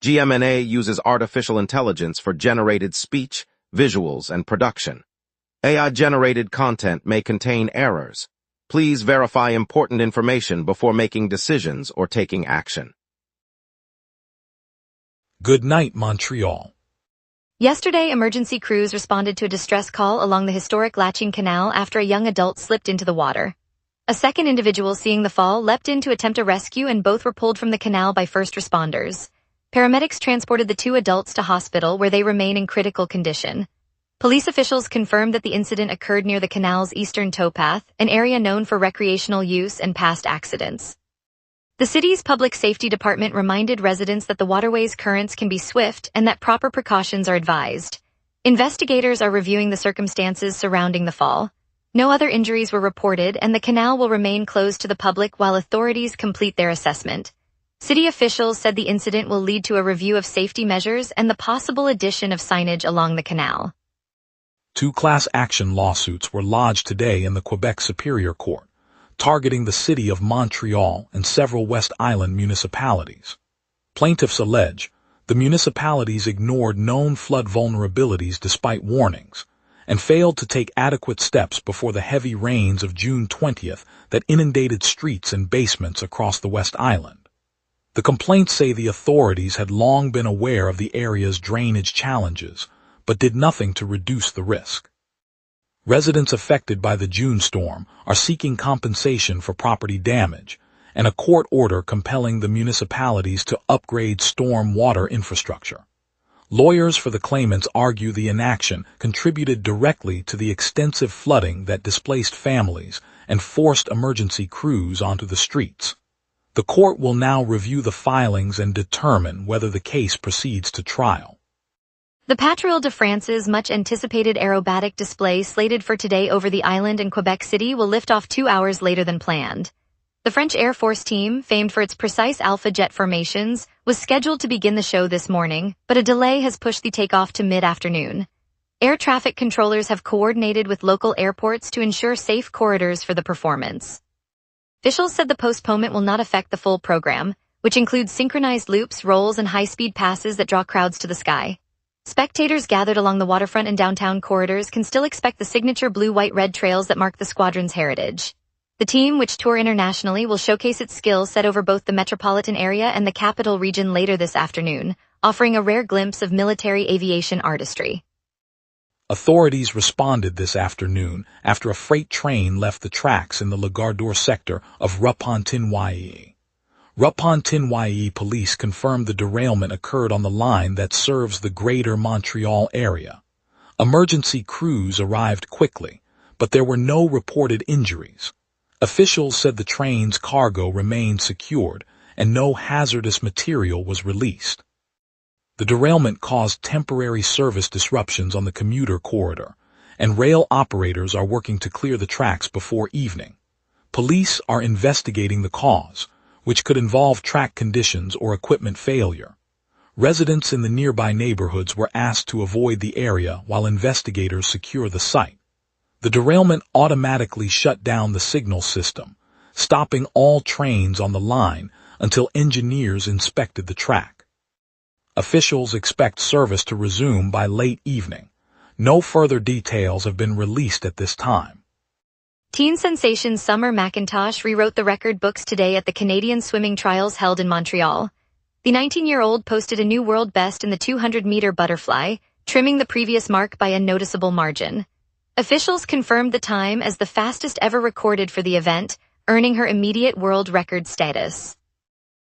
GMNA uses artificial intelligence for generated speech, visuals, and production. AI-generated content may contain errors. Please verify important information before making decisions or taking action. Good night, Montreal. Yesterday, emergency crews responded to a distress call along the historic Latching Canal after a young adult slipped into the water. A second individual seeing the fall leapt in to attempt a rescue, and both were pulled from the canal by first responders. Paramedics transported the two adults to hospital, where they remain in critical condition. Police officials confirmed that the incident occurred near the canal's eastern towpath, an area known for recreational use and past accidents. The city's public safety department reminded residents that the waterway's currents can be swift and that proper precautions are advised. Investigators are reviewing the circumstances surrounding the fall. No other injuries were reported, and the canal will remain closed to the public while authorities complete their assessment. City officials said the incident will lead to a review of safety measures and the possible addition of signage along the canal. Two class action lawsuits were lodged today in the Quebec Superior Court, targeting the city of Montreal and several West Island municipalities. Plaintiffs allege the municipalities ignored known flood vulnerabilities despite warnings and failed to take adequate steps before the heavy rains of June 20th that inundated streets and basements across the West Island. The complaints say the authorities had long been aware of the area's drainage challenges, but did nothing to reduce the risk. Residents affected by the June storm are seeking compensation for property damage and a court order compelling the municipalities to upgrade storm water infrastructure. Lawyers for the claimants argue the inaction contributed directly to the extensive flooding that displaced families and forced emergency crews onto the streets. The court will now review the filings and determine whether the case proceeds to trial. The Patriote de France's much-anticipated aerobatic display slated for today over the island in Quebec City will lift off 2 hours later than planned. The French Air Force team, famed for its precise alpha jet formations, was scheduled to begin the show this morning, but a delay has pushed the takeoff to mid-afternoon. Air traffic controllers have coordinated with local airports to ensure safe corridors for the performance. Officials said the postponement will not affect the full program, which includes synchronized loops, rolls, and high-speed passes that draw crowds to the sky. Spectators gathered along the waterfront and downtown corridors can still expect the signature blue-white-red trails that mark the squadron's heritage. The team, which tour internationally, will showcase its skills set over both the metropolitan area and the capital region later this afternoon, offering a rare glimpse of military aviation artistry. Authorities responded this afternoon after a freight train left the tracks in the Legardeur sector of Repentigny. Repentigny police confirmed the derailment occurred on the line that serves the greater Montreal area. Emergency crews arrived quickly, but there were no reported injuries. Officials said the train's cargo remained secured and no hazardous material was released. The derailment caused temporary service disruptions on the commuter corridor, and rail operators are working to clear the tracks before evening. Police are investigating the cause, which could involve track conditions or equipment failure. Residents in the nearby neighborhoods were asked to avoid the area while investigators secure the site. The derailment automatically shut down the signal system, stopping all trains on the line until engineers inspected the track. Officials expect service to resume by late evening. No further details have been released at this time. Teen sensation Summer McIntosh rewrote the record books today at the Canadian swimming trials held in Montreal. The 19-year-old posted a new world best in the 200-meter butterfly, trimming the previous mark by a noticeable margin. Officials confirmed the time as the fastest ever recorded for the event, earning her immediate world record status.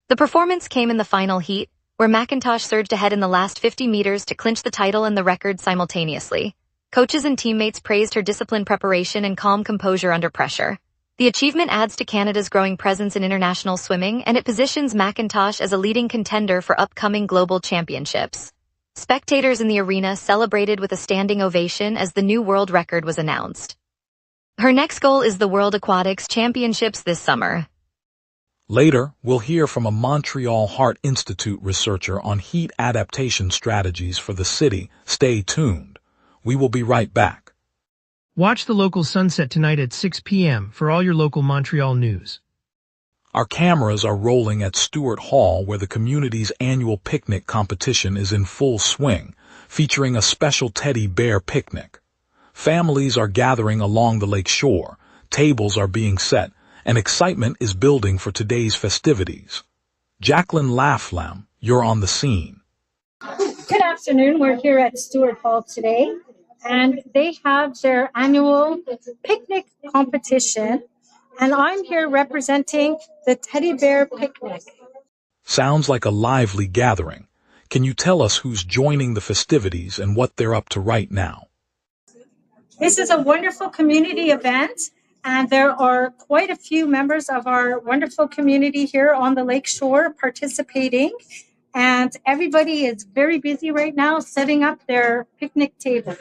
The performance came in the final heat, where McIntosh surged ahead in the last 50 meters to clinch the title and the record simultaneously. Coaches and teammates praised her disciplined preparation and calm composure under pressure. The achievement adds to Canada's growing presence in international swimming, and it positions McIntosh as a leading contender for upcoming global championships. Spectators in the arena celebrated with a standing ovation as the new world record was announced. Her next goal is the World Aquatics Championships this summer. Later, we'll hear from a Montreal Heart Institute researcher on heat adaptation strategies for the city. Stay tuned. We will be right back. Watch the local sunset tonight at 6 p.m. for all your local Montreal news. Our cameras are rolling at Stewart Hall, where the community's annual picnic competition is in full swing, featuring a special teddy bear picnic. Families are gathering along the lake shore, tables are being set, and excitement is building for today's festivities. Jacqueline Laflamme, you're on the scene. Good afternoon. We're here at Stewart Hall today, and they have their annual picnic competition, and I'm here representing the Teddy Bear Picnic. Sounds like a lively gathering. Can you tell us who's joining the festivities and what they're up to right now? This is a wonderful community event, and there are quite a few members of our wonderful community here on the lake shore participating. And everybody is very busy right now setting up their picnic table.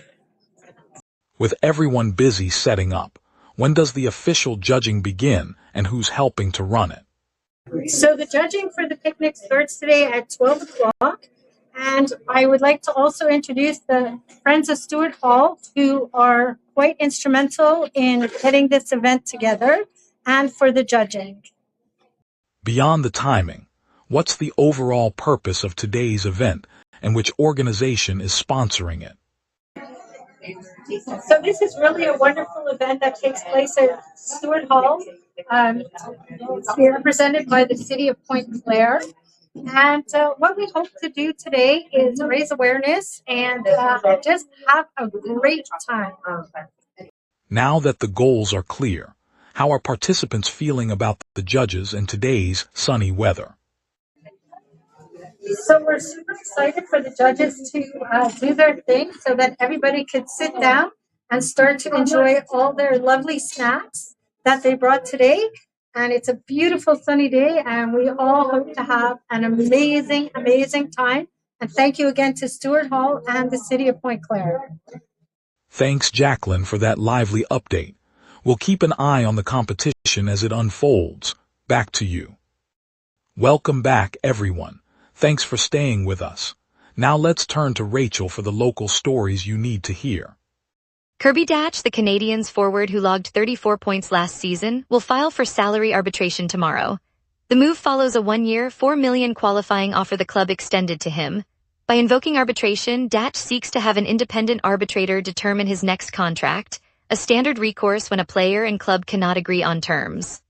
With everyone busy setting up, when does the official judging begin and who's helping to run it? So the judging for the picnic starts today at 12 o'clock. And I would like to also introduce the Friends of Stewart Hall, who are quite instrumental in getting this event together and for the judging. Beyond the timing, what's the overall purpose of today's event and which organization is sponsoring it? So this is really a wonderful event that takes place at Stewart Hall. It's represented by the City of Pointe Claire. And what we hope to do today is raise awareness and just have a great time. Now that the goals are clear, how are participants feeling about the judges in today's sunny weather? So we're super excited for the judges to do their thing so that everybody could sit down and start to enjoy all their lovely snacks that they brought today. And it's a beautiful sunny day, and we all hope to have an amazing, amazing time. And thank you again to Stewart Hall and the City of Pointe Claire. Thanks, Jacqueline, for that lively update. We'll keep an eye on the competition as it unfolds. Back to you. Welcome back, everyone. Thanks for staying with us. Now let's turn to Rachel for the local stories you need to hear. Kirby Dach, the Canadiens forward who logged 34 points last season, will file for salary arbitration tomorrow. The move follows a one-year, $4 million qualifying offer the club extended to him. By invoking arbitration, Dach seeks to have an independent arbitrator determine his next contract, a standard recourse when a player and club cannot agree on terms.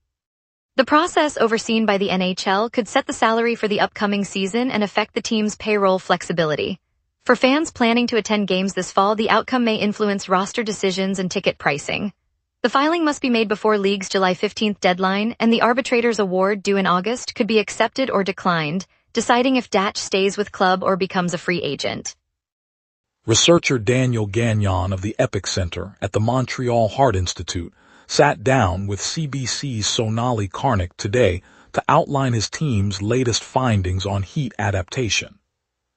The process, overseen by the NHL, could set the salary for the upcoming season and affect the team's payroll flexibility. For fans planning to attend games this fall, the outcome may influence roster decisions and ticket pricing. The filing must be made before League's July 15th deadline, and the arbitrator's award, due in August, could be accepted or declined, deciding if Dach stays with club or becomes a free agent. Researcher Daniel Gagnon of the Epic Center at the Montreal Heart Institute sat down with CBC's Sonali Karnik today to outline his team's latest findings on heat adaptation.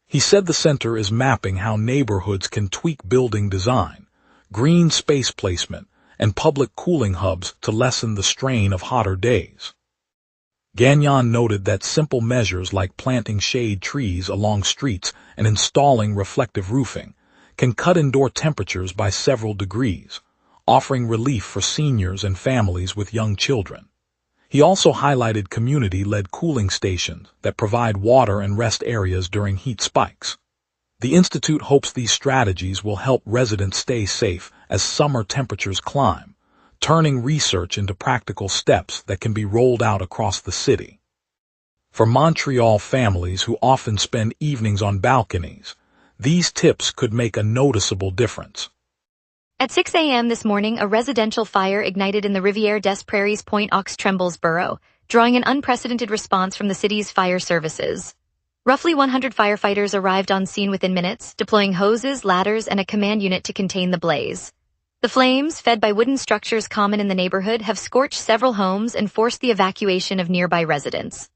He said the center is mapping how neighborhoods can tweak building design, green space placement, and public cooling hubs to lessen the strain of hotter days. Gagnon noted that simple measures like planting shade trees along streets and installing reflective roofing can cut indoor temperatures by several degrees, offering relief for seniors and families with young children. He also highlighted community-led cooling stations that provide water and rest areas during heat spikes. The Institute hopes these strategies will help residents stay safe as summer temperatures climb, turning research into practical steps that can be rolled out across the city. For Montreal families who often spend evenings on balconies, these tips could make a noticeable difference. At 6 a.m. this morning, a residential fire ignited in the Rivière des Prairies Pointe-aux-Trembles borough, drawing an unprecedented response from the city's fire services. Roughly 100 firefighters arrived on scene within minutes, deploying hoses, ladders, and a command unit to contain the blaze. The flames, fed by wooden structures common in the neighborhood, have scorched several homes and forced the evacuation of nearby residents.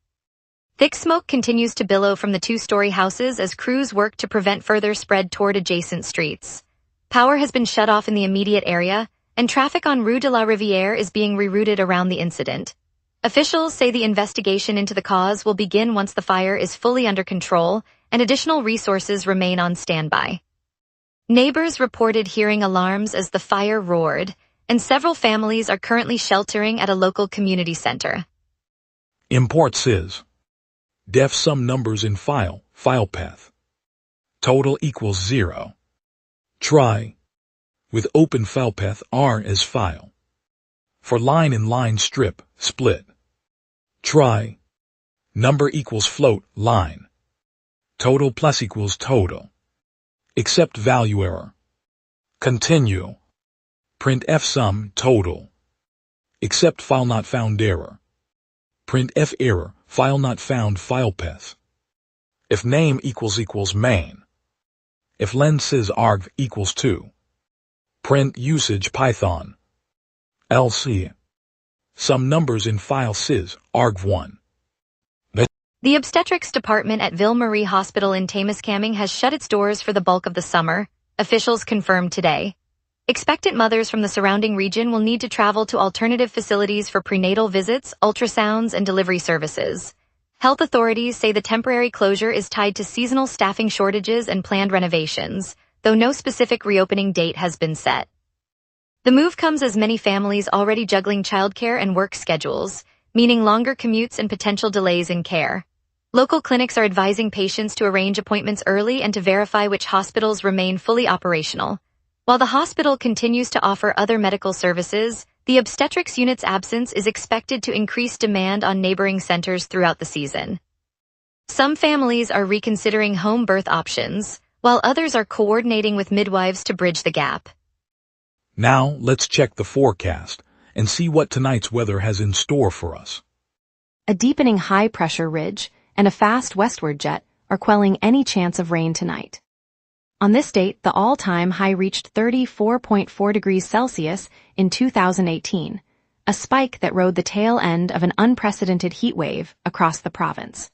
Thick smoke continues to billow from the two-story houses as crews work to prevent further spread toward adjacent streets. Power has been shut off in the immediate area, and traffic on Rue de la Rivière is being rerouted around the incident. Officials say the investigation into the cause will begin once the fire is fully under control and additional resources remain on standby. Neighbors reported hearing alarms as the fire roared, and several families are currently sheltering at a local community center. Import sys. Def sum numbers in file path. Total equals 0. Try. With open file path R as file. For line in line strip, split. Try. Number equals float, line. Total plus equals total. Accept value error. Continue. Print fsum, total. Accept file not found error. Print f error, file not found file path. If name equals main. If len sys argv equals 2. Print usage Python. LC. Some numbers in file sys argv1. The obstetrics department at Ville Marie Hospital in Témiscamingue has shut its doors for the bulk of the summer, officials confirmed today. Expectant mothers from the surrounding region will need to travel to alternative facilities for prenatal visits, ultrasounds, and delivery services. Health authorities say the temporary closure is tied to seasonal staffing shortages and planned renovations, though no specific reopening date has been set. The move comes as many families already juggling childcare and work schedules, meaning longer commutes and potential delays in care. Local clinics are advising patients to arrange appointments early and to verify which hospitals remain fully operational. While the hospital continues to offer other medical services, the obstetrics unit's absence is expected to increase demand on neighboring centers throughout the season. Some families are reconsidering home birth options, while others are coordinating with midwives to bridge the gap. Now, let's check the forecast and see what tonight's weather has in store for us. A deepening high-pressure ridge and a fast westward jet are quelling any chance of rain tonight. On this date, the all-time high reached 34.4 degrees Celsius in 2018, a spike that rode the tail end of an unprecedented heat wave across the province.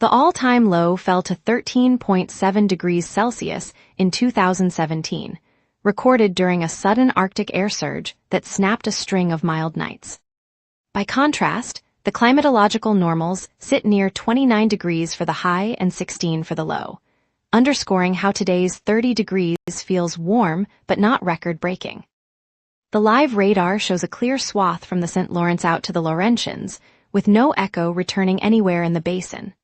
The all-time low fell to 13.7 degrees Celsius in 2017, recorded during a sudden Arctic air surge that snapped a string of mild nights. By contrast, the climatological normals sit near 29 degrees for the high and 16 for the low, underscoring how today's 30 degrees feels warm but not record-breaking. The live radar shows a clear swath from the St. Lawrence out to the Laurentians, with no echo returning anywhere in the basin.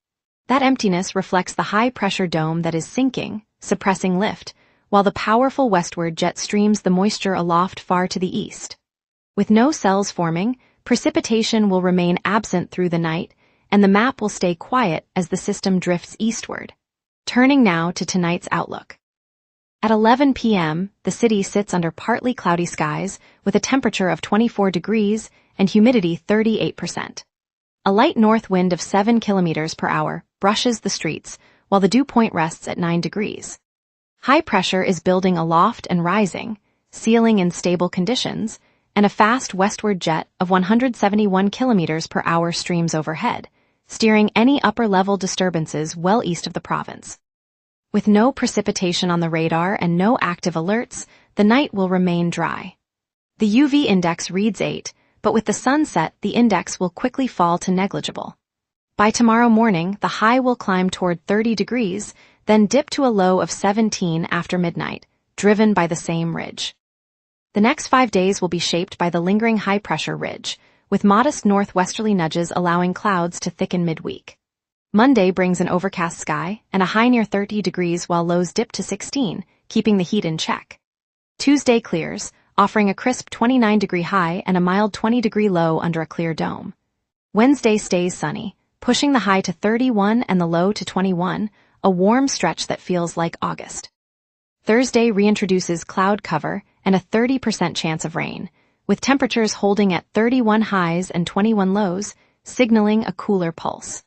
That emptiness reflects the high-pressure dome that is sinking, suppressing lift, while the powerful westward jet streams the moisture aloft far to the east. With no cells forming, precipitation will remain absent through the night, and the map will stay quiet as the system drifts eastward. Turning now to tonight's outlook. At 11 p.m., the city sits under partly cloudy skies with a temperature of 24 degrees and humidity 38%. A light north wind of 7 kilometers per hour brushes the streets, while the dew point rests at 9 degrees. High pressure is building aloft and rising, sealing in stable conditions, and a fast westward jet of 171 kilometers per hour streams overhead, steering any upper-level disturbances well east of the province. With no precipitation on the radar and no active alerts, the night will remain dry. The UV index reads 8, but with the sunset, the index will quickly fall to negligible. By tomorrow morning, the high will climb toward 30 degrees, then dip to a low of 17 after midnight, driven by the same ridge. The next 5 days will be shaped by the lingering high-pressure ridge, with modest northwesterly nudges allowing clouds to thicken midweek. Monday brings an overcast sky and a high near 30 degrees while lows dip to 16, keeping the heat in check. Tuesday clears, offering a crisp 29-degree high and a mild 20-degree low under a clear dome. Wednesday stays sunny, pushing the high to 31 and the low to 21, a warm stretch that feels like August. Thursday reintroduces cloud cover and a 30% chance of rain, with temperatures holding at 31 highs and 21 lows, signaling a cooler pulse.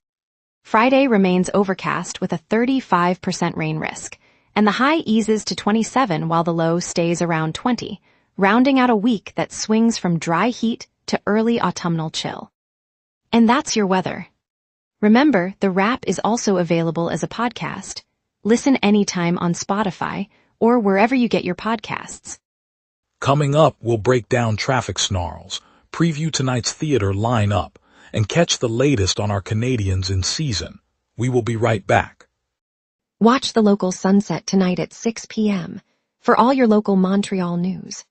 Friday remains overcast with a 35% rain risk, and the high eases to 27 while the low stays around 20, rounding out a week that swings from dry heat to early autumnal chill. And that's your weather. Remember, the wrap is also available as a podcast. Listen anytime on Spotify or wherever you get your podcasts. Coming up, we'll break down traffic snarls, preview tonight's theater lineup, and catch the latest on our Canadians in season. We will be right back. Watch the local sunset tonight at 6 p.m. for all your local Montreal news.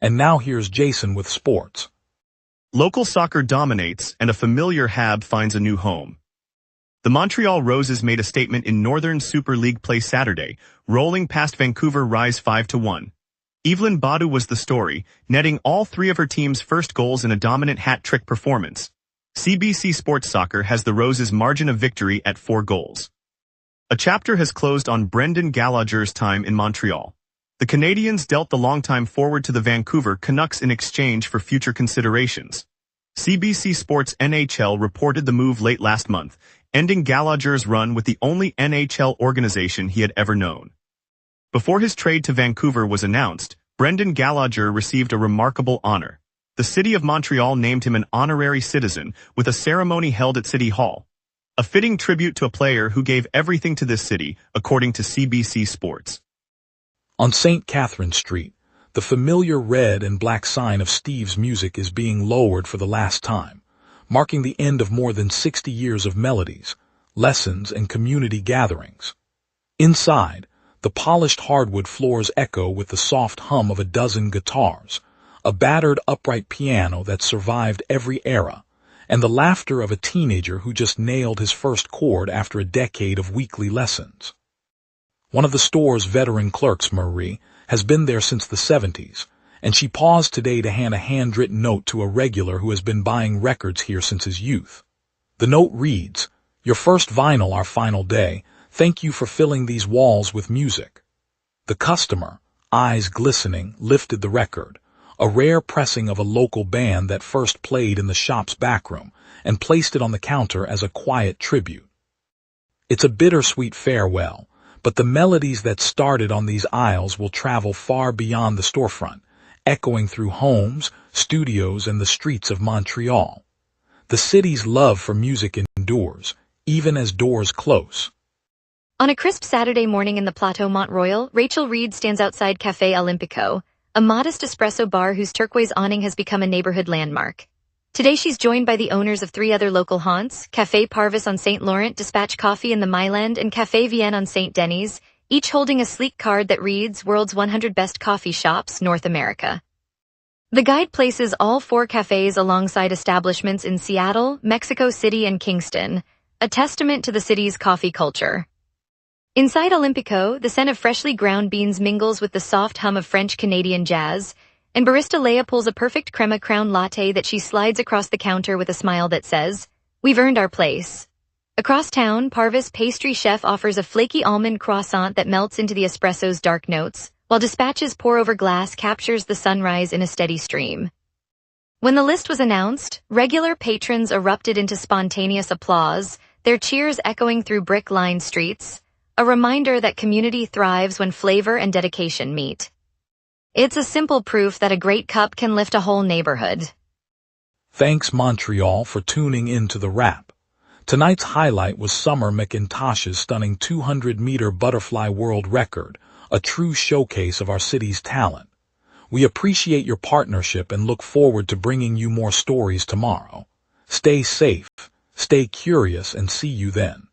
And now here's Jason with sports. Local soccer dominates, and a familiar Hab finds a new home. The Montreal Roses made a statement in Northern Super League play Saturday, rolling past Vancouver Rise 5-1. Evelyn Badu was the story, netting all three of her team's first goals in a dominant hat-trick performance. CBC Sports Soccer has the Roses' margin of victory at 4 goals. A chapter has closed on Brendan Gallagher's time in Montreal. The Canadians dealt the longtime forward to the Vancouver Canucks in exchange for future considerations. CBC Sports NHL reported the move late last month, ending Gallagher's run with the only NHL organization he had ever known. Before his trade to Vancouver was announced, Brendan Gallagher received a remarkable honor. The city of Montreal named him an honorary citizen with a ceremony held at City Hall. A fitting tribute to a player who gave everything to this city, according to CBC Sports. On St. Catherine Street, the familiar red and black sign of Steve's Music is being lowered for the last time, marking the end of more than 60 years of melodies, lessons, and community gatherings. Inside, the polished hardwood floors echo with the soft hum of a dozen guitars, a battered upright piano that survived every era, and the laughter of a teenager who just nailed his first chord after a decade of weekly lessons. One of the store's veteran clerks, Marie, has been there since the 70s, and she paused today to hand a handwritten note to a regular who has been buying records here since his youth. The note reads, "Your first vinyl, our final day. Thank you for filling these walls with music." The customer, eyes glistening, lifted the record, a rare pressing of a local band that first played in the shop's backroom, and placed it on the counter as a quiet tribute. It's a bittersweet farewell, but the melodies that started on these aisles will travel far beyond the storefront, echoing through homes, studios, and the streets of Montreal. The city's love for music endures, even as doors close. On a crisp Saturday morning in the Plateau Montreal, Rachel Reed stands outside Café Olympico, a modest espresso bar whose turquoise awning has become a neighborhood landmark. Today she's joined by the owners of 3 other local haunts, Café Parvis on St. Laurent, Dispatch Coffee in the Myland, and Café Vienne on St. Denis, each holding a sleek card that reads World's 100 Best Coffee Shops, North America. The guide places all 4 cafes alongside establishments in Seattle, Mexico City, and Kingston, a testament to the city's coffee culture. Inside Olympico, the scent of freshly ground beans mingles with the soft hum of French-Canadian jazz, and barista Leia pulls a perfect crema crown latte that she slides across the counter with a smile that says, "We've earned our place." Across town, Parvis pastry chef offers a flaky almond croissant that melts into the espresso's dark notes, while Dispatch's pour-over glass captures the sunrise in a steady stream. When the list was announced, regular patrons erupted into spontaneous applause, their cheers echoing through brick-lined streets, a reminder that community thrives when flavor and dedication meet. It's a simple proof that a great cup can lift a whole neighborhood. Thanks, Montreal, for tuning in to The Wrap. Tonight's highlight was Summer McIntosh's stunning 200-meter butterfly world record, a true showcase of our city's talent. We appreciate your partnership and look forward to bringing you more stories tomorrow. Stay safe, stay curious, and see you then.